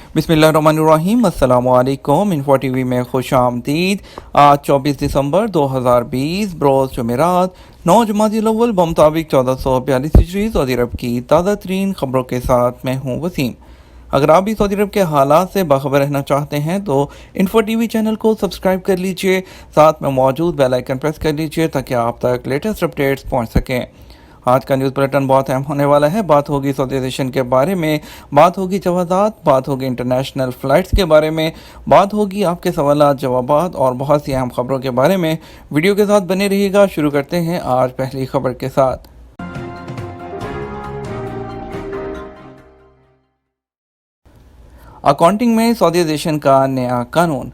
बिस्मिल्लाहिर्रहमानिर्रहीम। अस्सलामु अलैकुम। इन्फो टीवी में खुश आमदीद। आज 24 दिसंबर 2020 बरोज़ जुमेरात 9 जमादी अव्वल बमुताबिक 1442 हिजरी सऊदी अरब की ताज़ा तरीन खबरों के साथ मैं हूँ वसीम। अगर आप भी सऊदी अरब के हालात से बाखबर रहना चाहते हैं तो इन्फो टीवी चैनल को सब्सक्राइब कर लीजिए, साथ में मौजूद बेल आइकन प्रेस कर लीजिए ताकि आप तक लेटेस्ट अपडेट्स पहुँच सकें। आज का न्यूज़ बुलेटिन बहुत अहम होने वाला है। बात होगी सऊदीज़ेशन के बारे में, बात होगी जवाज़ात, बात होगी इंटरनेशनल फ़्लाइट्स के बारे में, बात होगी आपके सवालात जवाबात और बहुत सी अहम खबरों के बारे में। वीडियो के साथ बने रहिएगा। शुरू करते हैं आज पहली खबर के साथ। अकाउंटिंग में सऊदीज़ेशन का नया कानून।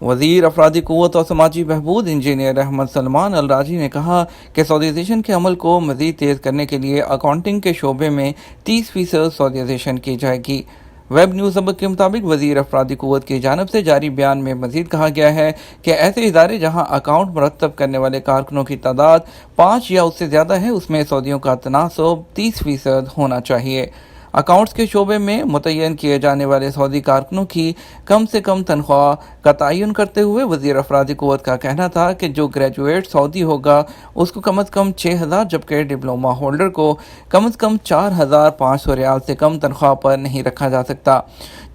वज़ीर अफरादी क़ुव्वत और समाजी बहबूद इंजीनियर अहमद सलमान अल राजी ने कहा कि सऊदीज़ेशन के अमल को मज़ीद तेज़ करने के लिए अकाउंटिंग के शोबे में 30% सऊदीज़ेशन की जाएगी। वेब न्यूज़ सबक के मुताबिक वज़ीर अफरादी क़ुव्वत की जानिब से जारी बयान में मज़ीद कहा गया है कि ऐसे इदारे जहाँ अकाउंट मुरतब करने वाले कारकुनों की तादाद 5 या उससे ज़्यादा है, उसमें सऊदियों का तनासब 30% होना चाहिए। अकाउंट्स के शोबे में मुतय्यन किए जाने वाले सऊदी कारकुनों की कम से कम तनख्वाह का तयन करते हुए वज़ीर अफरादी क़ुव्वत का कहना था कि जो ग्रेजुएट सऊदी होगा उसको कम अज़ कम 6,000 जबकि डिप्लोमा होल्डर को कम अज़ कम 4,500 रियाल से कम तनख्वाह पर नहीं रखा जा सकता।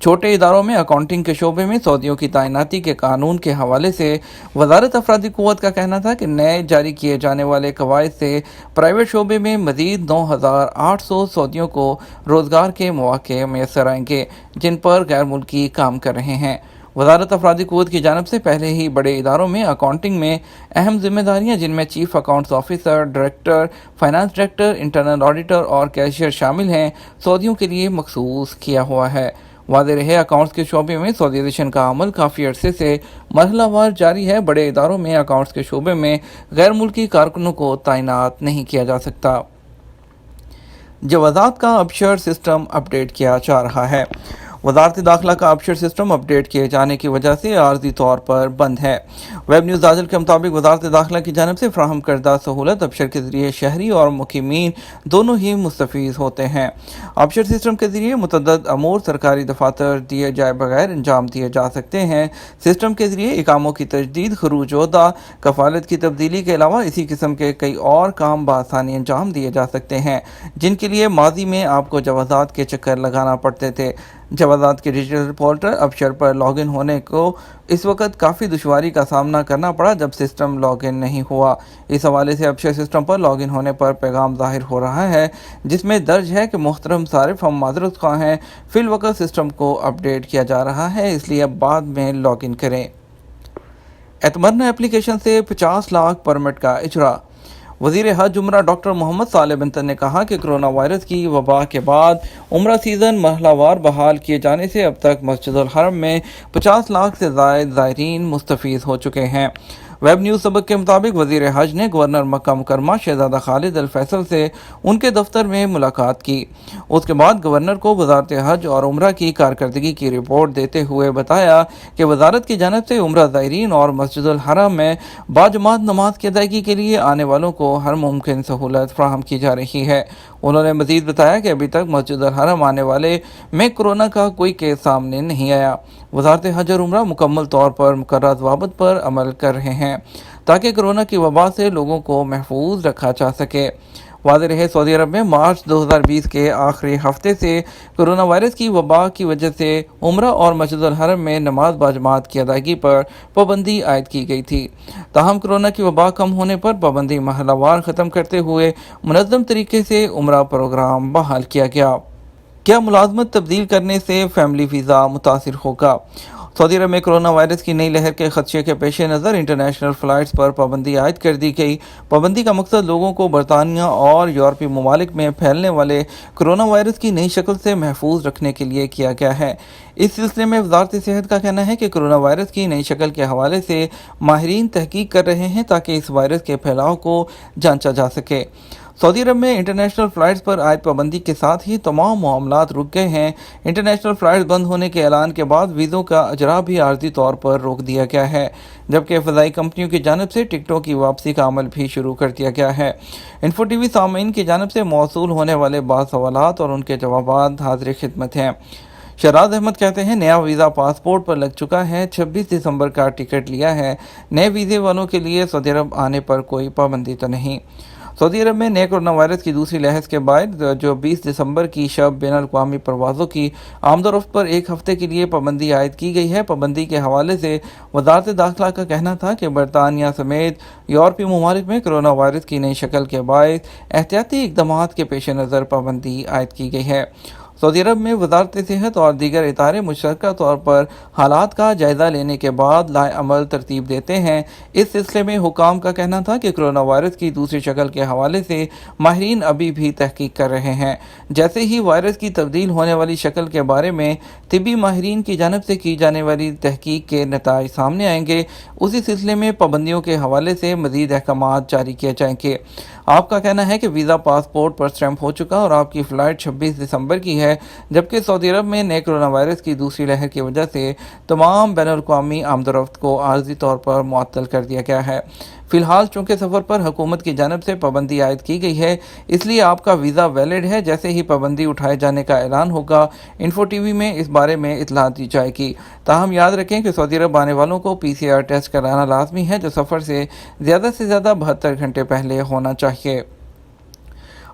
छोटे इदारों में अकाउंटिंग के शोबे में सऊदियों की तैनाती के कानून के हवाले से वज़ारत अफरादी क़ुव्वत का कहना था कि नए जारी किए जाने वाले कवायद से प्राइवेट शोबे में मज़ीद 9,800 सऊदियों को रोज़गार के मौक़े मैसर आएंगे जिन पर गैर मुल्की काम कर रहे हैं। वज़ारत अफरादी क़ुव्वत की जानिब से पहले ही बड़े इदारों में अकाउंटिंग में अहम जिम्मेदारियाँ जिनमें chief accounts officer, director, finance director, internal auditor और कैशियर शामिल हैं, सऊदियों के लिए मखसूस किया हुआ है। वाज़ेह रहे अकाउंट्स के शोबे में सऊदीज़ेशन का अमल काफ़ी अरसे से मरहलावार जारी है। बड़े इदारों में अकाउंट्स के शोबे में गैर मुल्की कारकुनों को तैनात नहीं किया जा सकता। जवाज़ात का अबशर सिस्टम अपडेट किया जा रहा है। वज़ारत दाखिला का अबशर सिस्टम अपडेट किए जाने की वजह से आर्जी तौर पर बंद है। वेब न्यूज़ दाखिल के मुताबिक वज़ारत दाखिला की जानिब से फ़राहम करदा सहूलत अबशर के ज़रिए शहरी और मुकीमीन दोनों ही मुस्तफ़ीज़ होते हैं। अबशर सिस्टम के ज़रिए मुतअद्दिद अमूर सरकारी दफातर दिए जाए बगैर अंजाम दिए जा सकते हैं। सिस्टम के ज़रिए इकामों की तजदीद, खरूज ओहदा, कफ़ालत की तब्दीली के अलावा इसी किस्म के कई और काम बआसानी अंजाम दिए जा सकते हैं जिनके लिए माजी में आपको जवाज़ात के चक्कर लगाना पड़ते थे। जवाज़ात के डिजिटल पोर्टल अबशर पर लॉगिन होने को इस वक्त काफ़ी दुश्वारी का सामना करना पड़ा जब सिस्टम लॉगिन नहीं हुआ। इस हवाले से अबशर सिस्टम पर लॉगिन होने पर पैगाम ज़ाहिर हो रहा है जिसमें दर्ज है कि मोहतरम सारिफ, हम माज़रत ख़्वाह हैं, फ़िल वक्त सिस्टम को अपडेट किया जा रहा है, इसलिए अब बाद में लॉगिन करें। एतमरना एप्लीकेशन से 50 लाख परमिट का इजरा। वज़ीर हज उम्रा डॉक्टर मोहम्मद साले बिन ने कहा कि कोरोना वायरस की वबा के बाद उम्रा सीज़न मरहलावार बहाल किए जाने से अब तक मस्जिदुल हरम में 50 लाख से ज़ायद ज़ायरीन मुस्तफ़ीज़ हो चुके हैं। वेब न्यूज़ सबक के मुताबिक वज़ीर हज ने गवर्नर मक्का मुकरमा शहज़ादा खालिद अल फैसल से उनके दफ्तर में मुलाकात की। उसके बाद गवर्नर को वज़ारत हज और उम्रा की कारकर्दगी की रिपोर्ट देते हुए बताया कि वज़ारत की जानिब से उम्रा ज़ायरीन और मस्जिदुल हरम में बाजमात नमाज की अदायगी के लिए आने वालों को हर मुमकिन सहूलत फ़राहम की जा रही है। उन्होंने मज़ीद बताया कि अभी तक मस्जिदुल हरम आने वाले में कोरोना का कोई केस सामने नहीं आया। वज़ारत हज और उम्रा मुकम्मल तौर पर मुकर्रर ज़वाबित पर अमल कर रहे हैं ताकि कोरोना की वबा से लोगों को महफूज रखा जा सके। वाज़ेह रहे सऊदी अरब में मार्च 2020 के आखिरी हफ्ते से कोरोना वायरस की वबा की वजह से उम्रा और मस्जिदुल हरम में नमाज बाजमात की अदायगी पर पाबंदी आयद की गई थी। ताहम कोरोना की वबा कम होने पर पाबंदी महलावार ख़त्म करते हुए मुनज़्ज़म तरीके से उम्रा प्रोग्राम बहाल किया गया। क्या मुलाजमत तब्दील करने से फैमिली वीज़ा मुतासिर होगा? सऊदी अरब में कोरोना वायरस की नई लहर के खदशे के पेश नज़र इंटरनेशनल फ़्लाइट्स पर पाबंदी आयद कर दी गई। पाबंदी का मकसद लोगों को बरतानिया और यूरोपीय ममालिक में फैलने वाले कोरोना वायरस की नई शक्ल से महफूज रखने के लिए किया गया है। इस सिलसिले में वज़ारत सेहत का कहना है कि कोरोना वायरस की नई शक्ल के हवाले से माहिरीन तहकीक कर रहे हैं ताकि इस वायरस के फैलाव को जांचा जा सके। सऊदी अरब में इंटरनेशनल फ़्लाइट्स पर आयद पाबंदी के साथ ही तमाम मामलात रुक गए हैं। इंटरनेशनल फ़्लाइट्स बंद होने के ऐलान के बाद वीज़ों का अजरा भी आर्जी तौर पर रोक दिया गया है, जबकि फ़ज़ाई कंपनियों की जानिब से टिकटों की वापसी का अमल भी शुरू कर दिया गया है। इन्फो टीवी सामीन की जानिब से मौसूल होने वाले बाद सवालात और उनके जवाबात हाज़िर खिदमत हैं। शराज अहमद कहते हैं नया वीज़ा पासपोर्ट पर लग चुका है, 26 दिसंबर का टिकट लिया है। नए वीज़े वालों के लिए सऊदी अरब आने पर कोई पाबंदी तो नहीं। सऊदी अरब में नए कोरोना वायरस की दूसरी लहर के बाद जो 20 दिसंबर की शब बैन अवी परवाज़ों की आमदोरफ्त पर एक हफ्ते के लिए पाबंदी आयद की गई है। पाबंदी के हवाले से वजारत दाखिला का कहना था कि बरतानिया समेत यूरोपीय ममालिक में कोरोना वायरस की नई शक्ल के बायस एहतियाती इक़दाम के पेश नज़र पाबंदी आयद की गई है। सऊदी अरब में वजारत सेहत और दीगर इदारे मुश्तरका तौर पर हालात का जायज़ा लेने के बाद लाएअमल तरतीब देते हैं। इस सिलसिले में हुकाम का कहना था कि कोरोना वायरस की दूसरी शक्ल के हवाले से माहिरीन अभी भी तहकीक कर रहे हैं। जैसे ही वायरस की तब्दील होने वाली शक्ल के बारे में तिबी माहिरीन की जानब से की जाने वाली तहकीक के नताइज सामने आएंगे, उसी सिलसिले में पाबंदियों के हवाले से मज़ीद अहकाम जारी किए जाएंगे। आपका कहना है कि वीज़ा पासपोर्ट पर स्टैंप हो चुका और आपकी फ़्लाइट 26 दिसंबर की है, जबकि सऊदी अरब में नए कोरोना वायरस की दूसरी लहर की वजह से तमाम बैनुल-अक़वामी आमदोरफ्त को आर्जी तौर पर मुअत्तल कर दिया गया है। फ़िलहाल चूँकि सफ़र पर हुकूमत की जानब से पाबंदी आयद की गई है, इसलिए आपका वीज़ा वैलिड है। जैसे ही पाबंदी उठाए जाने का ऐलान होगा, इन्फो टीवी में इस बारे में इत्तला दी जाएगी। ताहम याद रखें कि सऊदी अरब आने वालों को PCR टेस्ट कराना लाजमी है, जो सफ़र से ज़्यादा 72 घंटे पहले होना चाहिए।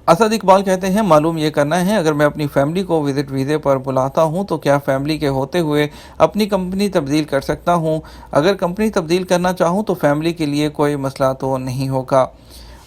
असद इकबाल कहते हैं मालूम ये करना है, अगर मैं अपनी फैमिली को विजिट वीज़े पर बुलाता हूं तो क्या फैमिली के होते हुए अपनी कंपनी तब्दील कर सकता हूं? अगर कंपनी तब्दील करना चाहूं तो फैमिली के लिए कोई मसला तो नहीं होगा।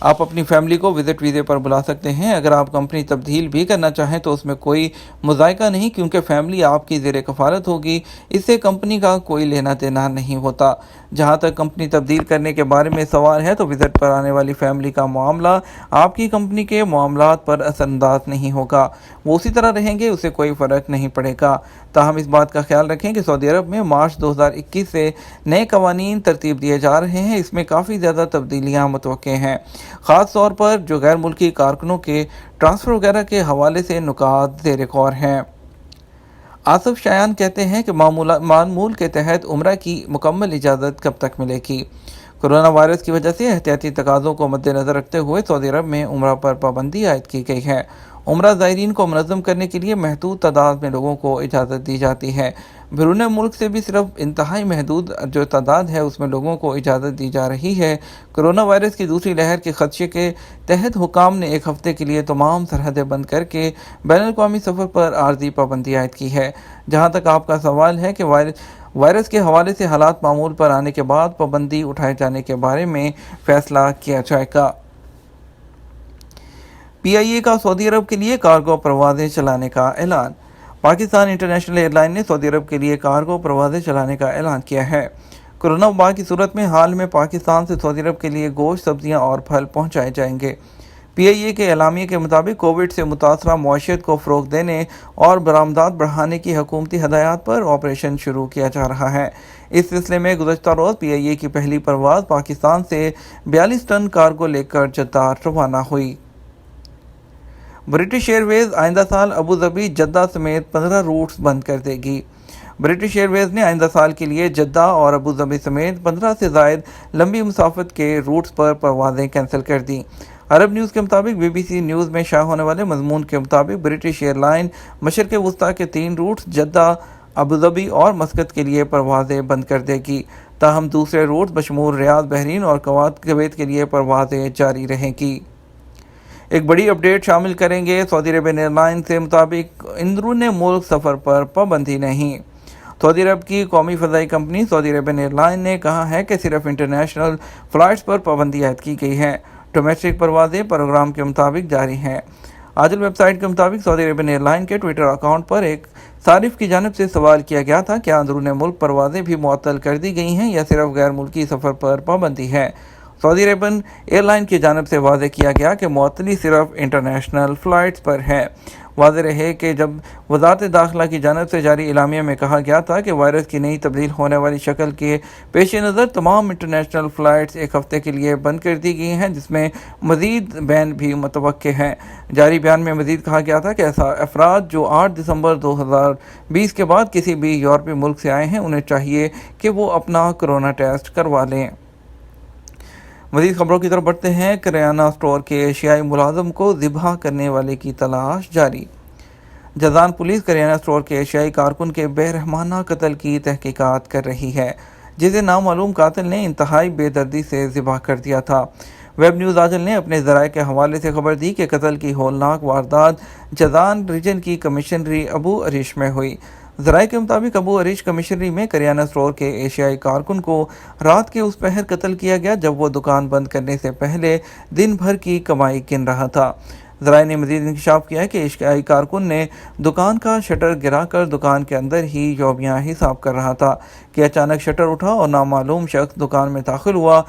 आप अपनी फैमिली को विजिट वीज़े पर बुला सकते हैं। अगर आप कंपनी तब्दील भी करना चाहें तो उसमें कोई मुज़ायका नहीं, क्योंकि फैमिली आपकी ज़ेर कफ़ालत होगी, इससे कंपनी का कोई लेना देना नहीं होता। जहां तक कंपनी तब्दील करने के बारे में सवाल है तो विजिट पर आने वाली फैमिली का मामला आपकी कंपनी के मामलात पर असरअंदाज नहीं होगा, वो उसी तरह रहेंगे, उससे कोई फ़र्क नहीं पड़ेगा। ताहम इस बात का ख्याल रखें कि सऊदी अरब में मार्च 2021 से नए कवानीन तरतीब दिए जा रहे हैं। इसमें काफ़ी ज़्यादा तब्दीलियाँ मुतवक्के हैं, ख़ास तौर पर जो गैर मुल्की कारकुनों के ट्रांसफ़र वगैरह के हवाले से नुकात ज़ेर गौर हैं। आसिफ शायान कहते हैं कि मामूल के तहत उम्रा की मुकम्मल इजाज़त कब तक मिलेगी? कोरोना वायरस की वजह से एहतियाती तकाज़ों को मद्देनज़र रखते हुए सऊदी अरब में उम्रा पर पाबंदी आयद की गई है। उम्रा ज़ायरीन को मुनज़्ज़म करने के लिए महदूद तादाद में लोगों को इजाज़त दी जाती है। बैरून मुल्क से भी सिर्फ इंतहाई महदूद जो तादाद है उसमें लोगों को इजाज़त दी जा रही है। कोरोना वायरस की दूसरी लहर के ख़दशे के तहत हुकाम ने एक हफ़्ते के लिए तमाम सरहदें बंद करके बैनुल-अक़वामी सफ़र पर आर्जी पाबंदी आयद की है। जहाँ तक आपका सवाल है कि वायरस के हवाले से हालात मामूल पर आने के बाद पाबंदी उठाए जाने के बारे में फ़ैसला किया जाएगा। PIA का सऊदी अरब के लिए कार्गो परवाज़ें चलाने का ऐलान। पाकिस्तान इंटरनेशनल एयरलाइन ने सऊदी अरब के लिए कार्गो परवाज़ें चलाने का ऐलान किया है। कोरोना वबा की सूरत में हाल में पाकिस्तान से सऊदी अरब के लिए गोश्त, सब्जियां और फल पहुंचाए जाएंगे। PIA के एलामिये के मुताबिक कोविड से मुतासरा मुआशियत को फ़रोग़ देने और बरामदात बढ़ाने की हुकूमती हदायत पर ऑपरेशन शुरू किया जा रहा है। इस सिलसिले में गुज़श्ता रोज़ PIA की पहली परवाज़ पाकिस्तान से 42 टन कार्गो लेकर जद्दा रवाना हुई। ब्रिटिश एयरवेज़ आइंदा साल अबू धाबी, जद्दा समेत 15 रूट्स बंद कर देगी। ब्रिटिश एयरवेज़ ने आइंदा साल के लिए जद्दा और अबू धाबी समेत 15 से ज़ायद लंबी मुसाफत के रूट्स पर परवाज़ें कैंसिल कर दी। अरब न्यूज़ के मुताबिक BBC न्यूज़ में शाया होने वाले मजमून के मुताबिक ब्रिटिश एयरलाइन मशरक़ वस्ता के 3 रूट्स जद्दा, अबू धाबी और मस्कत के लिए परवाज़ें बंद कर देगी। ताहम दूसरे रूट्स बशमूल रियाद, बहरीन और कुवैत के लिए परवाज़ें जारी रहेंगी। एक बड़ी अपडेट शामिल करेंगे। सऊदी अरबियन एयरलाइन के मुताबिक अंदरून मुल्क सफ़र पर पाबंदी नहीं। सऊदी अरब की कौमी फ़ज़ाई कंपनी सऊदी अरबियन एयरलाइन ने कहा है कि सिर्फ इंटरनेशनल फ़्लाइट्स पर पाबंदी आयद की गई है। डोमेस्टिक परवाज़ें प्रोग्राम के मुताबिक जारी हैं। आजल वेबसाइट के मुताबिक सऊदी अरबियन एयरलाइन के ट्विटर अकाउंट पर एक सारिफ की जानिब से सवाल किया गया था कि अंदरून मुल्क परवाज़ें भी मुअत्तल कर दी गई हैं या सिर्फ गैर मुल्की सफ़र पर पाबंदी है। सऊदी अरबियन एयरलाइन की जानिब से वाज़ेह किया गया कि मुअत्तली सिर्फ इंटरनेशनल फ़्लाइट्स पर है। वाज़ेह रहे कि जब वज़ारत दाखिला की जानिब से जारी एलामिया में कहा गया था कि वायरस की नई तब्दील होने वाली शक्ल के पेश नज़र तमाम इंटरनेशनल फ़्लाइट्स एक हफ़्ते के लिए बंद कर दी गई हैं, जिसमें मज़ीद बैन भी मुतवक्के हैं। जारी बयान में मज़ीद कहा गया था कि ऐसा अफराद जो 8 दिसंबर 2020 के बाद किसी भी यूरोपीय मुल्क से आए हैं, उन्हें चाहिए कि वो अपना कोरोना टेस्ट करवा लें। मज़ीद खबरों की तरफ बढ़ते हैं। किराना स्टोर के एशियाई मुलाज़िम को ज़िबह करने वाले की तलाश जारी। جازان پولیس کریانہ اسٹور کے ایشیائی کارکن کے بے رحمانہ قتل کی تحقیقات کر رہی ہے، جسے نامعلوم قاتل نے انتہائی بے دردی سے ذبح کر دیا تھا۔ ویب نیوز آجل نے اپنے ذرائع کے حوالے سے خبر دی کہ قتل کی ہولناک واردات جازان ریجن کی کمشنری ابو عریش میں ہوئی۔ ذرائع کے مطابق ابو عریش کمشنری میں کریانہ اسٹور کے ایشیائی کارکن کو رات کے اس پہر قتل کیا گیا جب وہ دکان بند کرنے سے پہلے دن بھر کی کمائی گن رہا تھا۔ ذرائع نے مزید انکشاف کیا کہ ایشیائی کارکن نے دکان کا شٹر گرا کر دکان کے اندر ہی یومیہ حساب کر رہا تھا کہ اچانک شٹر اٹھا اور نامعلوم شخص دکان میں داخل ہوا۔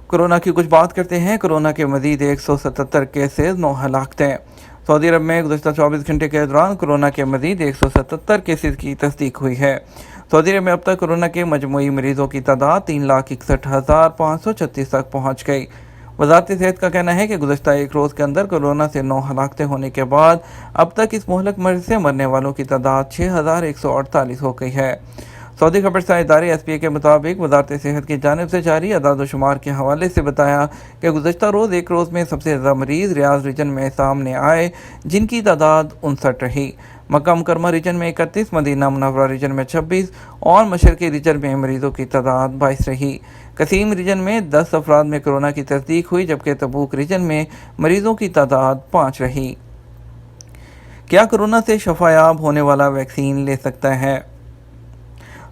کورونا کی کچھ بات کرتے ہیں۔ کورونا کے مزید 177 کیسز، 9 ہلاکتیں۔ سعودی عرب میں گزشتہ 24 گھنٹے کے دوران کورونا کے مزید 177 کیسز کی تصدیق ہوئی ہے۔ سعودی عرب میں اب تک کورونا کے مجموعی مریضوں کی تعداد 3,61,536 تک پہنچ گئی۔ وزارت صحت کا کہنا ہے کہ گزشتہ ایک روز کے اندر کورونا سے 9 ہلاکتیں ہونے کے بعد اب تک اس مہلک مرض سے مرنے والوں کی تعداد 6,148 ہو گئی ہے۔ سعودی خبرساں ادارے SPA کے مطابق وزارت صحت کی جانب سے جاری اعداد و شمار کے حوالے سے بتایا کہ گزشتہ روز ایک روز میں سب سے زیادہ مریض ریاض ریجن میں سامنے آئے، جن کی تعداد 59 رہی۔ مکہ مکرمہ ریجن میں 31، مدینہ منورہ ریجن میں 26 اور مشرقی ریجن میں مریضوں کی تعداد 22 رہی۔ قصیم ریجن میں 10 افراد میں کورونا کی تصدیق ہوئی، جبکہ تبوک ریجن میں مریضوں کی تعداد 5 رہی۔ کیا کورونا سے شفا یاب ہونے والا ویکسین لے سکتا ہے؟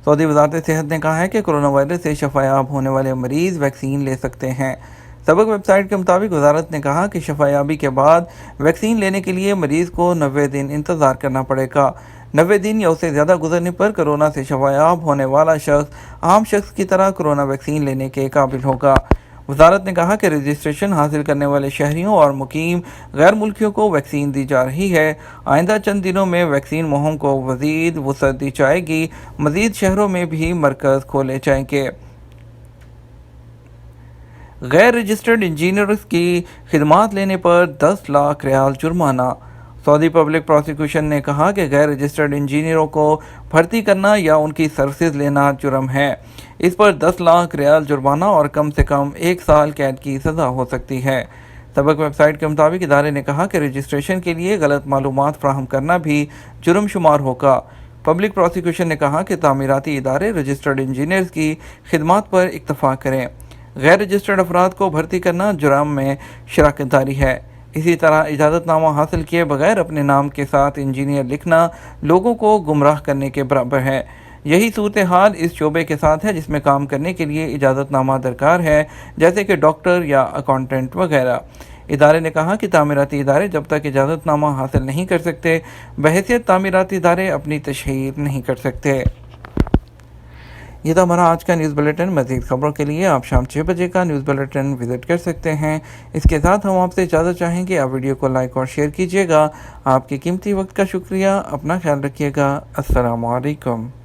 سعودی وزارت صحت نے کہا ہے کہ کورونا وائرس سے شفا یاب ہونے والے مریض ویکسین لے سکتے ہیں۔ سبق ویب سائٹ کے مطابق وزارت نے کہا کہ شفا یابی کے بعد ویکسین لینے کے لیے مریض کو 90 دن انتظار کرنا پڑے گا۔ 90 دن یا اس سے زیادہ گزرنے پر کورونا سے شفا یاب ہونے والا شخص عام شخص کی طرح کورونا ویکسین لینے کے قابل ہوگا۔ وزارت نے کہا کہ رجسٹریشن حاصل کرنے والے شہریوں اور مقیم غیر ملکیوں کو ویکسین دی جا رہی ہے۔ آئندہ چند دنوں میں ویکسین مہم کو مزید وسعت دی جائے گی۔ مزید شہروں میں بھی مرکز کھولے جائیں گے۔ غیر رجسٹرڈ انجینئرز کی خدمات لینے پر 10 لاکھ ریال جرمانہ۔ سعودی پبلک پروسیکیوشن نے کہا کہ غیر رجسٹرڈ انجینئروں کو بھرتی کرنا یا ان کی سروسز لینا جرم ہے۔ اس پر 10 لاکھ ریال جرمانہ اور کم سے کم 1 سال قید کی سزا ہو سکتی ہے۔ سبق ویب سائٹ کے مطابق ادارے نے کہا کہ رجسٹریشن کے لیے غلط معلومات فراہم کرنا بھی جرم شمار ہوگا۔ پبلک پروسیکیوشن نے کہا کہ تعمیراتی ادارے رجسٹرڈ انجینئرز کی خدمات پر اکتفا کریں۔ غیر رجسٹرڈ افراد کو بھرتی کرنا جرم میں شراکت داری ہے۔ اسی طرح اجازت نامہ حاصل کیے بغیر اپنے نام کے ساتھ انجینئر لکھنا لوگوں کو گمراہ کرنے کے برابر ہے۔ یہی صورتحال اس شعبے کے ساتھ ہے جس میں کام کرنے کے لیے اجازت نامہ درکار ہے، جیسے کہ ڈاکٹر یا اکاؤنٹنٹ وغیرہ۔ ادارے نے کہا کہ تعمیراتی ادارے جب تک اجازت نامہ حاصل نہیں کر سکتے، بحیثیت تعمیراتی ادارے اپنی تشہیر نہیں کر سکتے۔ یہ تھا ہمارا آج کا نیوز بلیٹن۔ مزید خبروں کے لیے آپ شام 6 بجے کا نیوز بلیٹن وزٹ کر سکتے ہیں۔ اس کے ساتھ ہم آپ سے اجازت چاہیں گے، آپ ویڈیو کو لائک اور شیئر کیجیے گا۔ آپ کے قیمتی وقت کا شکریہ۔ اپنا خیال رکھیے گا۔ السلام علیکم۔